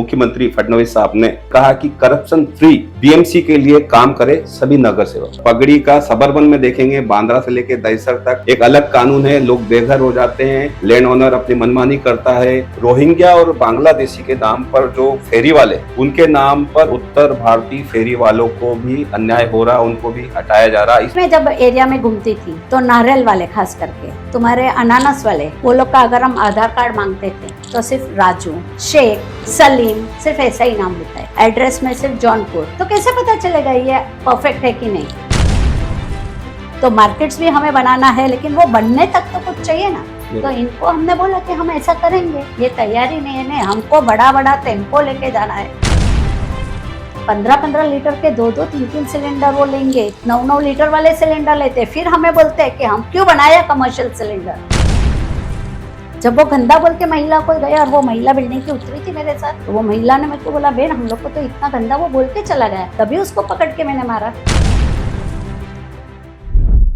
मुख्यमंत्री फडणवीस साहब ने कहा कि करप्शन फ्री बीएमसी के लिए काम करे सभी नगर सेवक। पगड़ी का सबर्बन में देखेंगे, बांद्रा से लेके दहिसर तक एक अलग कानून है, लोग बेघर हो जाते हैं, लैंड ओनर अपनी मनमानी करता है। रोहिंग्या और बांग्लादेशी के नाम पर जो फेरी वाले, उनके नाम पर उत्तर भारतीय फेरी वालों को भी अन्याय हो रहा, उनको भी हटाया जा रहा। मैं जब एरिया में घूमती थी तो नारियल वाले खास करके, तुम्हारे अनानास वाले, वो लोग का अगर हम आधार कार्ड मांगते थे तो सिर्फ राजू, शेख, सलीम, सिर्फ ऐसा ही नाम लिखा है। एड्रेस में सिर्फ जौनपुर। तो कैसे पता चलेगा ये परफेक्ट है कि नहीं? तो मार्केट्स भी हमें बनाना है, लेकिन वो बनने तक तो कुछ चाहिए ना। तो इनको हमने बोला कि हम ऐसा करेंगे, ये तैयारी नहीं है, नहीं हमको बड़ा बड़ा टेम्पो लेके जाना है। 15-15 लीटर के 2-2, 3-3 सिलेंडर वो लेंगे, 9-9 लीटर वाले सिलेंडर लेते, फिर हमें बोलते हैं कि हम क्यों बनाया कमर्शियल सिलेंडर। जब वो गंदा बोल के महिला को गया, और वो महिला बिल्डिंग की उतरी थी मेरे साथ, तो वो महिला ने मेरे को बोला, बेन हम लोग को तो इतना गंदा वो बोल के चला गया, तभी उसको पकड़ के मैंने मारा।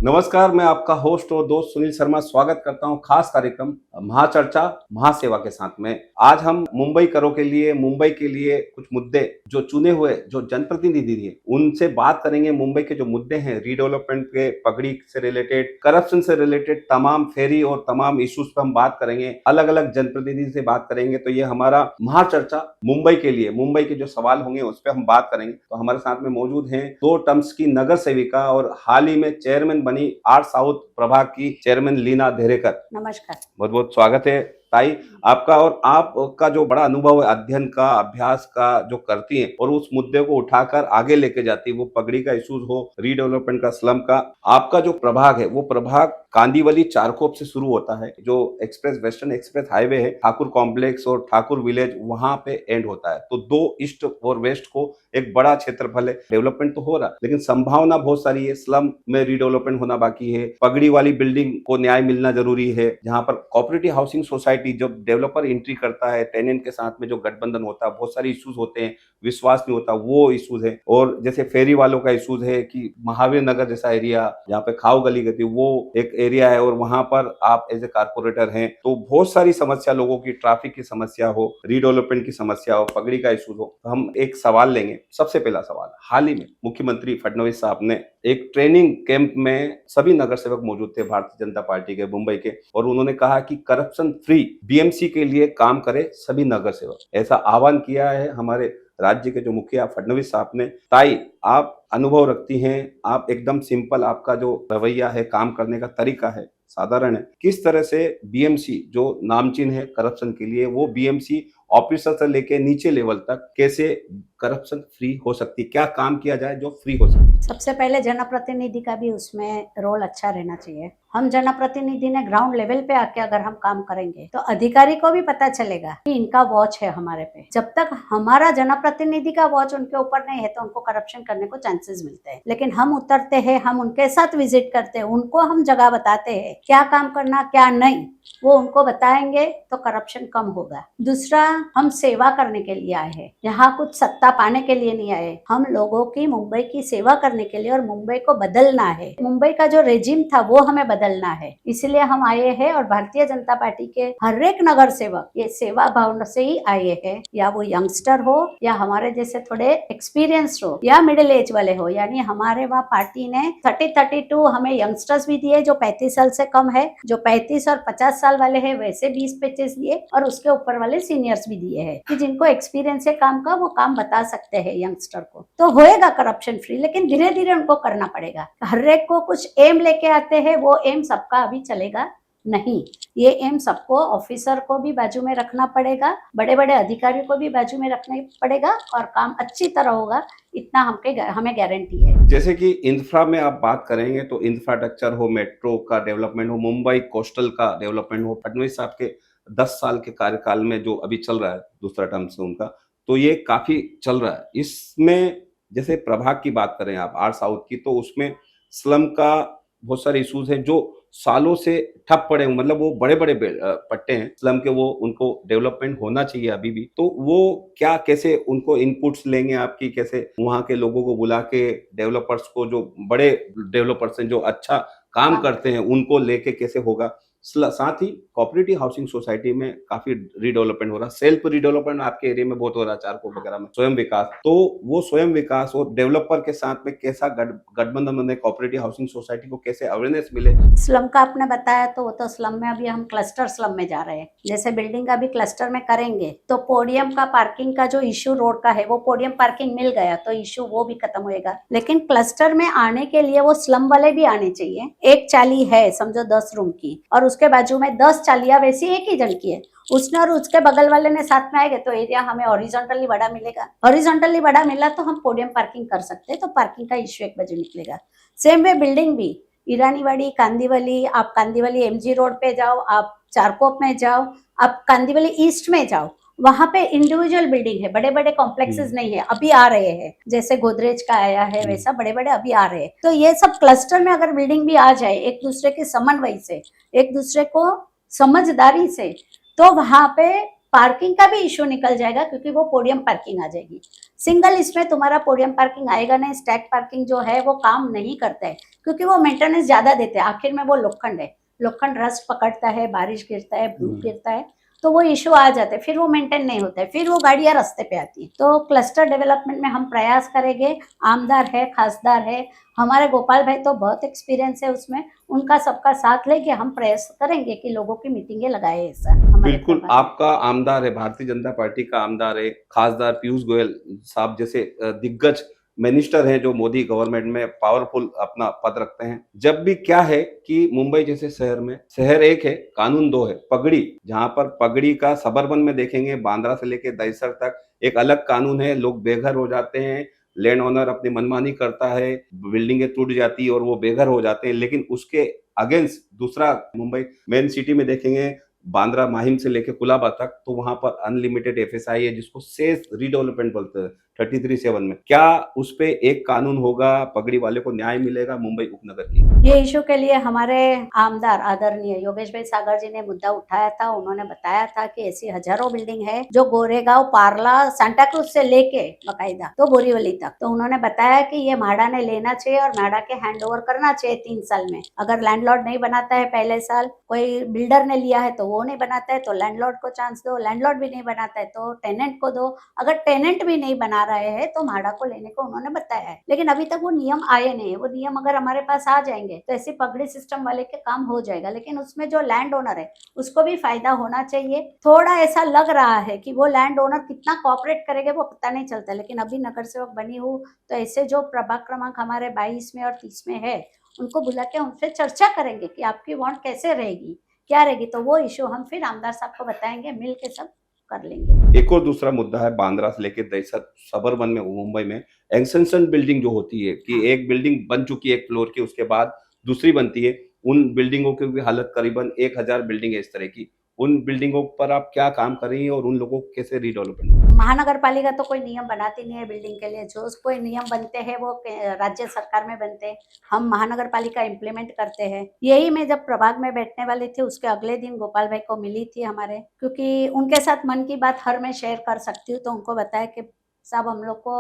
नमस्कार, मैं आपका होस्ट और दोस्त सुनील शर्मा स्वागत करता हूं खास कार्यक्रम महाचर्चा महासेवा के साथ में। आज हम मुंबई करों के लिए, मुंबई के लिए कुछ मुद्दे जो चुने हुए जो जनप्रतिनिधि हैं उनसे बात करेंगे। मुंबई के जो मुद्दे हैं, रीडेवलपमेंट के, पगड़ी से रिलेटेड, करप्शन से रिलेटेड तमाम फेरी और तमाम इश्यूज पर हम बात करेंगे। अलग अलग जनप्रतिनिधि से बात करेंगे। तो ये हमारा महाचर्चा मुंबई के लिए, मुंबई के जो सवाल होंगे उस पर हम बात करेंगे। तो हमारे साथ में मौजूद हैं 2 टर्म्स की नगर सेविका और हाल ही में चेयरमैन बनी आर साउथ प्रभाग की चेयरमैन लीना धेरेकर। नमस्कार, बहुत बहुत स्वागत है ताई आपका। और आपका जो बड़ा अनुभव है अध्ययन का, अभ्यास का, जो करती हैं और उस मुद्दे को उठाकर आगे लेके जाती है, वो पगड़ी का इश्यूज हो, रीडेवलपमेंट का, स्लम का। आपका जो प्रभाग है वो प्रभाग कांदीवली चारकोप से शुरू होता है, जो एक्सप्रेस वेस्टर्न एक्सप्रेस हाईवे है, ठाकुर कॉम्प्लेक्स और ठाकुर विलेज, वहां पे एंड होता है। तो 2 ईस्ट और वेस्ट को एक बड़ा क्षेत्रफल है। डेवलपमेंट तो हो रहा है लेकिन संभावना बहुत सारी है। स्लम में रीडेवलपमेंट होना बाकी है। पगड़ी वाली बिल्डिंग को न्याय मिलना जरूरी है, जहां पर कोऑपरेटिव हाउसिंग सोसाइटी, जब डेवलपर एंट्री करता है, टेनेंट के साथ में जो गठबंधन होता है, बहुत सारे इश्यूज होते हैं, विश्वास नहीं होता, वो इश्यूज है। और जैसे फेरी वालों का इश्यूज है कि महावीर नगर जैसा एरिया जहाँ पे खाओ गली गती, वो एक एरिया है और वहां पर आप एज ए कारपोरेटर हैं, तो बहुत सारी समस्या लोगों की, ट्रैफिक की समस्या हो, रीडेवलपमेंट की समस्या हो, पगड़ी का इशू हो। तो हम एक सवाल लेंगे। सबसे पहला सवाल, हाल ही में मुख्यमंत्री फडणवीस साहब ने एक ट्रेनिंग कैंप में सभी नगर सेवक मौजूद थे भारतीय जनता पार्टी के मुंबई के, और उन्होंने कहा कि करप्शन फ्री बीएमसी के लिए काम करे सभी नगर सेवक। ऐसा आह्वान किया है हमारे राज्य के जो मुखिया फडणवीस साहब ने। ताई, आप अनुभव रखती हैं, आप एकदम सिंपल, आपका जो रवैया है, काम करने का तरीका है, साधारण है। किस तरह से बीएमसी जो नामचीन है करप्शन के लिए, वो बीएमसी ऑफिसर से लेके नीचे लेवल तक कैसे करप्शन फ्री हो सकती है, क्या काम किया जाए जो फ्री हो सकती है? सबसे पहले जनप्रतिनिधि का भी उसमें रोल अच्छा रहना चाहिए। हम जनप्रतिनिधि ने ग्राउंड लेवल पे आके अगर हम काम करेंगे तो अधिकारी को भी पता चलेगा कि इनका वॉच है हमारे पे। जब तक हमारा जनप्रतिनिधि का वॉच उनके ऊपर नहीं है तो उनको करप्शन करने को चांसेस मिलते हैं। लेकिन हम उतरते हैं, हम उनके साथ विजिट करते हैं, उनको हम जगह बताते हैं क्या काम करना क्या नहीं, वो उनको बताएंगे तो करप्शन कम होगा। दूसरा, हम सेवा करने के लिए आए हैं, यहाँ कुछ सत्ता पाने के लिए नहीं आए। हम लोगों की, मुंबई की सेवा करने के लिए, और मुंबई को बदलना है। मुंबई का जो रेजिम था वो हमें बदलना है, इसलिए हम आए हैं। और भारतीय जनता पार्टी के हर एक नगर सेवक ये सेवा भावना से ही आए हैं, या वो यंगस्टर हो या हमारे जैसे थोड़े एक्सपीरियंस हो या मिडिल एज वाले हो। यानी हमारे वहाँ पार्टी ने 30-32 हमें यंगस्टर्स भी दिए जो 35 साल से कम है, जो 35 और 50 साल वाले हैं वैसे 20-25 दिए, और उसके ऊपर वाले सीनियर्स भी दिए हैं कि जिनको एक्सपीरियंस है काम का, वो काम बता सकते हैं यंगस्टर को। तो होएगा करप्शन फ्री, लेकिन धीरे धीरे उनको करना पड़ेगा। हर एक को कुछ एम लेके आते हैं, वो एम सबका अभी चलेगा नहीं। ये एम सबको, ऑफिसर को भी बाजू में रखना पड़ेगा, बड़े बड़े अधिकारियों को भी बाजू में रखना पड़ेगा, और काम अच्छी तरह होगा, इतना हमें गारंटी है। जैसे कि इंफ्रा में आप बात करेंगे तो इंफ्रास्ट्रक्चर हो, मेट्रो का डेवलपमेंट हो, मुंबई कोस्टल का डेवलपमेंट हो, फडणवीस साहब के 10 साल के कार्यकाल में जो अभी चल रहा है, दूसरा टर्म से उनका, तो ये काफी चल रहा है। इसमें जैसे प्रभाग की बात करें आप, आर साउथ की, तो उसमें स्लम का बहुत सारे इश्यूज हैं जो सालों से ठप पड़े हैं। मतलब वो बड़े बड़े पट्टे हैं स्लम के, वो उनको डेवलपमेंट होना चाहिए अभी भी। तो वो क्या, कैसे उनको इनपुट्स लेंगे आपकी, कैसे वहाँ के लोगों को बुला के, डेवलपर्स को, जो बड़े डेवलपर्स हैं जो अच्छा काम करते हैं, उनको लेके कैसे होगा? साथ ही कोऑपरेटिव हाउसिंग सोसाइटी में काफी रीडेवलपमेंट हो रहा है, सेल्फ रीडेवलपमेंट आपके एरिया में बहुत हो रहा है, चारकोप वगैरह में स्वयं विकास। तो वो स्वयं विकास और डेवलपर के साथ में कैसा गठबंधन बने, कोऑपरेटिव हाउसिंग सोसाइटी को कैसे अवेयरनेस मिले। स्लम का आपने बताया, तो वो तो स्लम में अभी हम क्लस्टर स्लम में जा रहे हैं। जैसे बिल्डिंग अभी क्लस्टर में करेंगे तो पोडियम का पार्किंग का जो इश्यू रोड का है वो पोडियम पार्किंग मिल गया तो इश्यू वो भी खत्म होएगा। लेकिन क्लस्टर में आने के लिए वो स्लम वाले भी आने चाहिए। एक चाली है समझो 10 रूम की और उसके बाजू में 10 चालियां वैसी एक ही जन की है, उसने और उसके बगल वाले ने साथ में आएंगे तो एरिया हमें हॉरिजॉन्टली बड़ा मिलेगा। हॉरिजॉन्टली बड़ा मिला तो हम पोडियम पार्किंग कर सकते हैं, तो पार्किंग का इश्यू एक बाजू निकलेगा। सेम वे बिल्डिंग भी ईरानीवाड़ी, कांदीवली, आप कांदीवली एमजी रोड पे जाओ, आप चारकोप में जाओ, आप कांदीवली ईस्ट में जाओ, वहां पे इंडिविजुअल बिल्डिंग है, बड़े बड़े कॉम्प्लेक्सेस नहीं है, अभी आ रहे हैं। जैसे गोदरेज का आया है वैसा बड़े बड़े अभी आ रहे हैं। तो ये सब क्लस्टर में अगर बिल्डिंग भी आ जाए एक दूसरे के समन्वय से, एक दूसरे को समझदारी से, तो वहां पे पार्किंग का भी इश्यू निकल जाएगा, क्योंकि वो पोडियम पार्किंग आ जाएगी। सिंगल इसमें तुम्हारा पोडियम पार्किंग आएगा नहीं, स्टैक पार्किंग जो है वो काम नहीं करता है, क्योंकि वो मेंटेनेंस ज्यादा देते हैं। आखिर में वो लोखंड है, लोखंड रस्ट पकड़ता है, बारिश गिरता है, धूप गिरता है, तो वो इशू आ जाते हैं, फिर वो मेंटेन नहीं होता है, फिर वो गाड़ियां रास्ते पे आती है। तो क्लस्टर डेवलपमेंट में हम प्रयास करेंगे। आमदार है, खासदार है, हमारे गोपाल भाई तो बहुत एक्सपीरियंस है उसमें, उनका सबका साथ लेके हम प्रयास करेंगे कि लोगों की मीटिंगें लगाए। ऐसा बिल्कुल, आपका आमदार है, भारतीय जनता पार्टी का आमदार है, खासदार पीयूष गोयल साहब जैसे दिग्गज मिनिस्टर हैं जो मोदी गवर्नमेंट में पावरफुल अपना पद रखते हैं। जब भी क्या है कि मुंबई जैसे शहर में, शहर एक है, कानून दो है। पगड़ी, जहां पर पगड़ी का सबर्बन में देखेंगे, बांद्रा से लेके दहिसर तक एक अलग कानून है, लोग बेघर हो जाते हैं, लैंड ओनर अपनी मनमानी करता है, बिल्डिंगें टूट जाती है और वो बेघर हो जाते हैं। लेकिन उसके अगेंस्ट दूसरा मुंबई मेन सिटी में देखेंगे, बांद्रा माहिम से लेके कुलाबा तक, तो वहां पर अनलिमिटेड एफएसआई है, जिसको सेज रीडेवलपमेंट बोलते हैं 33/7 में। क्या उस पे एक कानून होगा, पगड़ी वाले को न्याय मिलेगा मुंबई उपनगर की? ये इशू के लिए हमारे आमदार आदरणीय योगेश भाई सागर जी ने मुद्दा उठाया था। उन्होंने बताया था कि ऐसी हजारों बिल्डिंग है जो गोरेगांव, पार्ला, सांता क्रूज से लेके बकायदा तो बोरीवली तक, तो उन्होंने बताया कि ये म्हाडा ने लेना चाहिए और म्हाडा के हैंड ओवर करना चाहिए 3 साल में। अगर लैंडलॉर्ड नहीं बनाता है पहले साल, कोई बिल्डर ने लिया है तो वो नहीं बनाता है तो लैंडलॉर्ड को चांस दो, लैंडलॉर्ड भी नहीं बनाता है तो टेनेंट को दो, अगर टेनेंट भी नहीं बना रहे हैं तो म्हाडा को लेने को उन्होंने बताया है। लेकिन अभी तक वो नियम आए नहीं है। वो नियम अगर हमारे पास आ जाएंगे तो ऐसी पगड़ी सिस्टम वाले के काम हो जाएगा। लेकिन उसमें जो लैंड ओनर है उसको भी फायदा होना चाहिए। थोड़ा ऐसा लग रहा है कि वो लैंड ओनर कितना कोऑपरेट करेंगे वो पता नहीं चलता, लेकिन अभी नगर सेवक बनी हूँ तो ऐसे जो प्रभाग क्रमांक हमारे 22 में और 30 में है उनको बुला के उनसे चर्चा करेंगे कि आपकी वार्ड कैसे रहेगी, क्या रहेगी, तो वो इशू हम फिर आमदार साहब को बताएंगे, मिल के सब कर लेंगे। एक और दूसरा मुद्दा है, बांद्रा से लेके दहिसर सबर्बन में, मुंबई में एक्सटेंशन बिल्डिंग जो होती है कि एक बिल्डिंग बन चुकी है एक फ्लोर की, उसके बाद दूसरी बनती है, उन बिल्डिंगों की भी हालत करीबन 1000 बिल्डिंग है इस तरह की। उन बिल्डिंगों पर आप क्या काम कर रही हैं और उन लोगों को कैसे रीडेवलपमेंट? महानगर पालिका तो कोई नियम बनाती नहीं है बिल्डिंग के लिए। जो कोई नियम बनते हैं वो राज्य सरकार में बनते हैं, हम महानगर पालिका इम्प्लीमेंट करते हैं। यही मैं जब प्रभाग में बैठने वाली थी उसके अगले दिन गोपाल भाई को मिली थी हमारे, क्योंकि उनके साथ मन की बात हर मैं शेयर कर सकती हूँ, तो उनको बताया कि साहब हम लोग को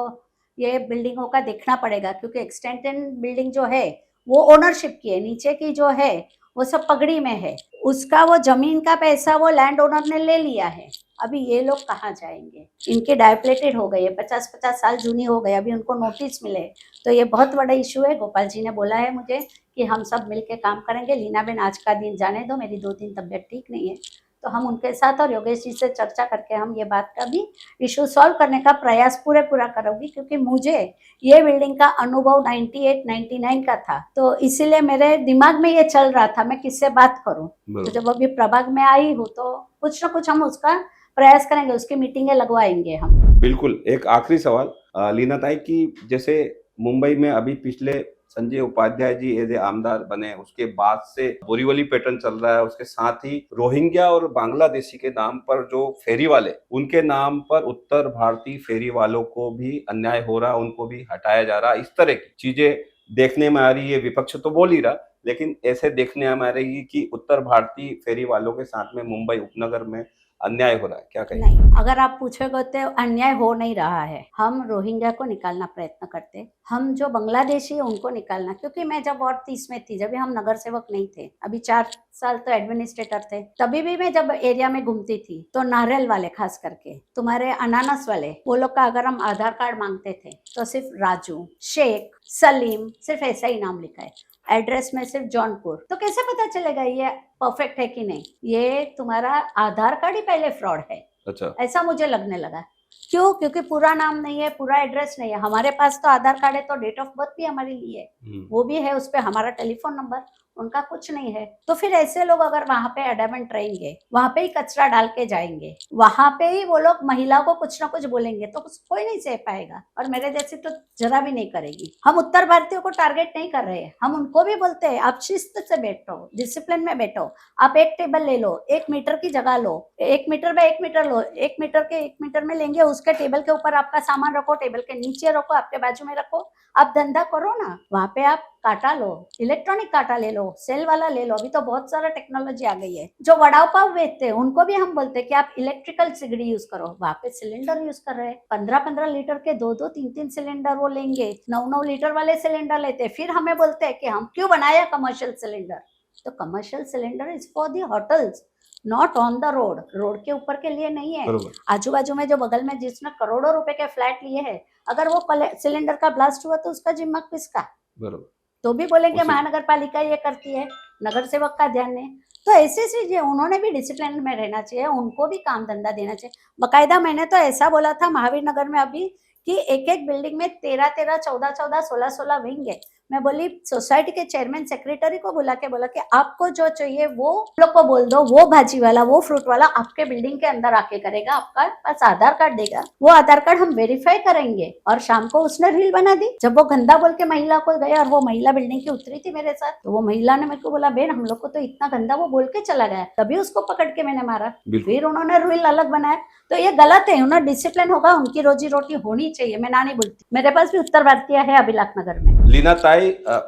ये बिल्डिंगों का देखना पड़ेगा, क्योंकि एक्सटेंडेड बिल्डिंग जो है वो ओनरशिप की है, नीचे की जो है वो सब पगड़ी में है, उसका वो जमीन का पैसा वो लैंड ओनर ने ले लिया है। अभी ये लोग कहाँ जाएंगे, इनके डायप्लेटेड हो गए, 50-50 साल जूनी हो गए, अभी उनको नोटिस मिले, तो ये बहुत बड़ा इशू है। गोपाल जी ने बोला है मुझे कि हम सब मिलके काम करेंगे। लीना बेन आज का दिन जाने दो, मेरी 2 दिन तबीयत ठीक नहीं है, तो हम उनके साथ और योगेश जी से चर्चा करके हम ये बात का भी इशू सॉल्व करने का प्रयास पूरा करूँगी, क्योंकि मुझे ये बिल्डिंग का अनुभव 98-99 का था, तो इसीलिए मेरे दिमाग में ये चल रहा था मैं किससे बात करूं। तो जब अभी प्रभाग में आई हूँ तो कुछ ना कुछ हम उसका प्रयास करेंगे, उसकी मीटिंगें लगवाएंगे हम। बिल्कुल। एक आखिरी सवाल लीना ताई की, जैसे मुंबई में अभी पिछले संजय उपाध्याय जी एज ए आमदार बने, उसके बाद से बोरीवली पैटर्न चल रहा है, उसके साथ ही रोहिंग्या और बांग्लादेशी के नाम पर जो फेरी वाले, उनके नाम पर उत्तर भारतीय फेरी वालों को भी अन्याय हो रहा, उनको भी हटाया जा रहा। इस तरह की चीजें देखने में आ रही है। विपक्ष तो बोल ही रहा, लेकिन ऐसे देखने में आ रही है कि उत्तर भारतीय फेरी वालों के साथ में मुंबई उपनगर में अन्याय हो रहा है, क्या कहें? नहीं, अगर आप पूछोगे तो अन्याय हो नहीं रहा है। हम रोहिंग्या को निकालना प्रयत्न करते, हम जो बांग्लादेशी है उनको निकालना, क्योंकि मैं जब वॉर्ड 30 में थी, जब भी हम नगर सेवक नहीं थे, अभी 4 साल तो एडमिनिस्ट्रेटर थे, तभी भी मैं जब एरिया में घूमती थी तो नारियल वाले, खास करके तुम्हारे अनानास वाले, वो लोग का अगर हम आधार कार्ड मांगते थे तो सिर्फ राजू, शेख, सलीम, सिर्फ ऐसा ही नाम लिखा है, एड्रेस में सिर्फ जौनपुर। तो कैसे पता चलेगा ये परफेक्ट है कि नहीं? ये तुम्हारा आधार कार्ड ही पहले फ्रॉड है, अच्छा, ऐसा मुझे लगने लगा। क्यों? क्योंकि पूरा नाम नहीं है, पूरा एड्रेस नहीं है। हमारे पास तो आधार कार्ड है तो डेट ऑफ बर्थ भी हमारी ली है, वो भी है, उस पे हमारा टेलीफोन नंबर, उनका कुछ नहीं है। तो फिर ऐसे लोग अगर वहां पे एडामेंट रहेंगे, वहां पे ही कचरा डाल के जाएंगे, वहां पे ही वो लोग महिला को कुछ ना कुछ बोलेंगे, तो कोई नहीं सह पाएगा, और मेरे जैसी तो जरा भी नहीं करेगी। हम उत्तर भारतीयों को टारगेट नहीं कर रहे हैं, हम उनको भी बोलते हैं आप शिस्त से बैठो, डिसिप्लिन में बैठो, आप एक टेबल ले लो, 1 मीटर की जगह लो, 1 मीटर में 1 मीटर लो, 1 मीटर के 1 मीटर में लेंगे, उसके टेबल के ऊपर आपका सामान रखो, टेबल के नीचे रखो, आपके बाजू में रखो, आप धंधा करो ना। वहां पे आप काटा लो, इलेक्ट्रॉनिक काटा ले लो, सेल वाला ले लो, अभी तो बहुत सारा टेक्नोलॉजी आ गई है। जो वड़ा पाव बेचते हैं उनको भी हम बोलते हैं कि आप इलेक्ट्रिकल सिगड़ी यूज करो, वहां पे सिलेंडर यूज कर रहे हैं, 15-15 लीटर के 2-2, 3-3 सिलेंडर वो लेंगे, 9-9 लीटर वाले सिलेंडर लेते हैं, फिर हमें बोलते हैं कि हम क्यों बनाया कमर्शियल सिलेंडर। तो commercial cylinder is for the hotels, not on the road, road के ऊपर के लिए नहीं है। बरोबर। आजू बाजू में जो बगल में जिसने करोड़ों रुपए के फ्लैट लिए हैं, अगर वो सिलेंडर का ब्लास्ट हुआ तो उसका जिम्मा किसका? बरोबर। तो भी बोलेंगे उसी- महानगर पालिका ये करती है, नगर सेवक का ध्यान नहीं। तो ऐसी चीजें, उन्होंने भी डिसिप्लिन में रहना चाहिए, उनको भी काम धंधा देना चाहिए। बकायदा मैंने तो ऐसा बोला था महावीर नगर में अभी कि एक एक बिल्डिंग में 13-13, 14-14, 16-16 विंग है। मैं बोली सोसाइटी के चेयरमैन सेक्रेटरी को बुला के बोला कि आपको जो चाहिए वो लोग को बोल दो, वो भाजी वाला, वो फ्रूट वाला आपके बिल्डिंग के अंदर आके करेगा, आपका पास आधार कार्ड देगा, वो आधार कार्ड हम वेरीफाई करेंगे। और शाम को उसने रील बना दी, जब वो गंदा बोल के महिला को गया, और वो महिला बिल्डिंग की उतरी थी मेरे साथ, तो वो महिला ने मेरे को बोला बेन हम लोग को तो इतना गंदा वो बोल के चला गया, तभी उसको पकड़ के मैंने मारा। बिल्कुल। फिर उन्होंने रील अलग बनाया, तो ये गलत है। उन्हें डिसिप्लिन होगा, उनकी रोजी रोटी होनी चाहिए, मैं ना नहीं बोलती। मेरे पास भी उत्तर भारतीय है अभिलाख नगर में। लीना ताई,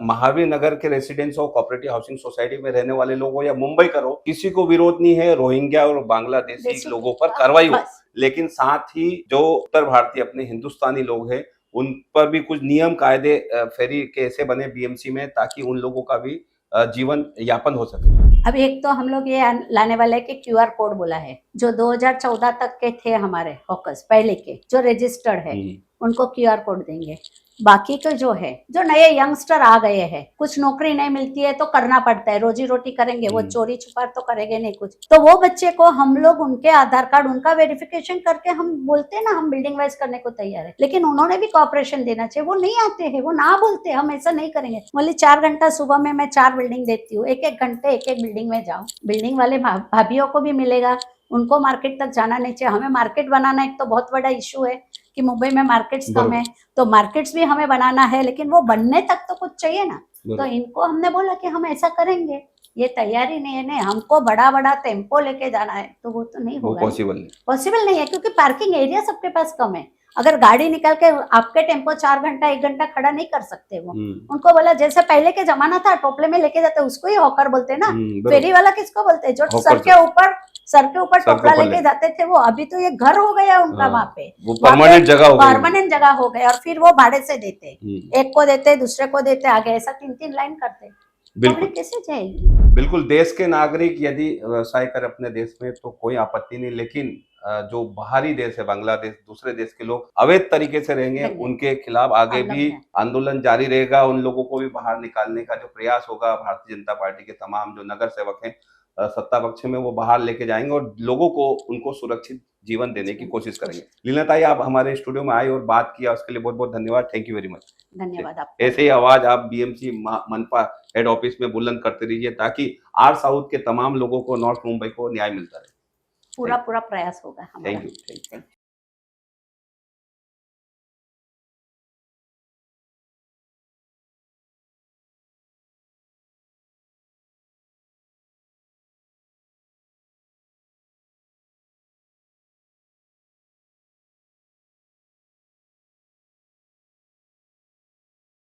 महावीर नगर के रेसिडेंट्स हो, कोऑपरेटिव हाउसिंग सोसाइटी में रहने वाले लोग हो या मुंबई करो, किसी को विरोध नहीं है रोहिंग्या और बांग्लादेशी लोगों पर कार्रवाई हो, लेकिन साथ ही जो उत्तर भारतीय अपने हिंदुस्तानी लोग हैं उन पर भी कुछ नियम कायदे फेरी के ऐसे बने बीएमसी में, ताकि उन लोगों का भी जीवन यापन हो सके। अभी एक तो हम लोग ये लाने वाले कि क्यूआर कोड बोला है, जो 2014 तक के थे हमारे हॉकर्स पहले के जो रजिस्टर्ड है, उनको क्यूआर कोड देंगे। बाकी के जो है, जो नए यंगस्टर आ गए हैं, कुछ नौकरी नहीं मिलती है तो करना पड़ता है, रोजी रोटी करेंगे, वो चोरी छुपार तो करेंगे नहीं कुछ, तो वो बच्चे को हम लोग उनके आधार कार्ड, उनका वेरिफिकेशन करके, हम बोलते हैं ना हम बिल्डिंग वाइज करने को तैयार है, लेकिन उन्होंने भी कॉपरेशन देना चाहिए। वो नहीं आते हैं, वो ना बोलते हम ऐसा नहीं करेंगे। बोले 4 घंटा सुबह में मैं 4 बिल्डिंग देती हूँ, 1-1 घंटे 1-1 बिल्डिंग में जाओ, बिल्डिंग वाले भाभीियों को भी मिलेगा, उनको मार्केट तक जाना नहीं चाहिए। हमें मार्केट बनाना एक तो बहुत बड़ा इशू है कि मुंबई में मार्केट्स कम है, तो मार्केट्स भी हमें बनाना है, लेकिन वो बनने तक तो कुछ चाहिए ना। तो इनको हमने बोला कि हम ऐसा करेंगे, ये तैयारी नहीं है, नहीं हमको बड़ा बड़ा टेम्पो लेके जाना है, तो वो तो नहीं होगा, पॉसिबल नहीं है, क्योंकि पार्किंग एरिया सबके पास कम है। अगर गाड़ी निकल के आपके टेम्पो 4 घंटा 1 घंटा खड़ा नहीं कर सकते वो। उनको बोला जैसे पहले के जमाना था, टोपले में लेके जाते, उसको ही हॉकर बोलते ना। फेरी वाला किसको बोलते, जो सर के ऊपर टोपला लेके जाते थे वो। अभी तो ये घर हो गया उनका, वहाँ पे परमानेंट जगह हो गया, और फिर वो भाड़े से देते, एक को देते, दूसरे को देते, आगे ऐसा 3-3 लाइन करते। बिल्कुल कैसे जाएगी? बिल्कुल, देश के नागरिक यदि व्यवसाय करे अपने देश में तो कोई आपत्ति नहीं, लेकिन जो बाहरी देश है, बांग्लादेश, दूसरे देश के लोग अवैध तरीके से रहेंगे, उनके खिलाफ आगे भी आंदोलन जारी रहेगा। उन लोगों को भी बाहर निकालने का जो प्रयास होगा, भारतीय जनता पार्टी के तमाम जो नगर सेवक हैं सत्ता पक्ष में, वो बाहर लेके जाएंगे और लोगों को उनको सुरक्षित जीवन देने की कोशिश करेंगे। लीना ताई, आप हमारे स्टूडियो में आए और बात किया, उसके लिए बहुत बहुत धन्यवाद। Thank you very much. धन्यवाद आपको। ऐसे ही आवाज आप बीएमसी मनपा हेड ऑफिस में बुलंद करते रहिए, ताकि आर साउथ के तमाम लोगों को, नॉर्थ मुंबई को न्याय मिलता रहे। पूरा प्रयास होगा हमारा। Thank you.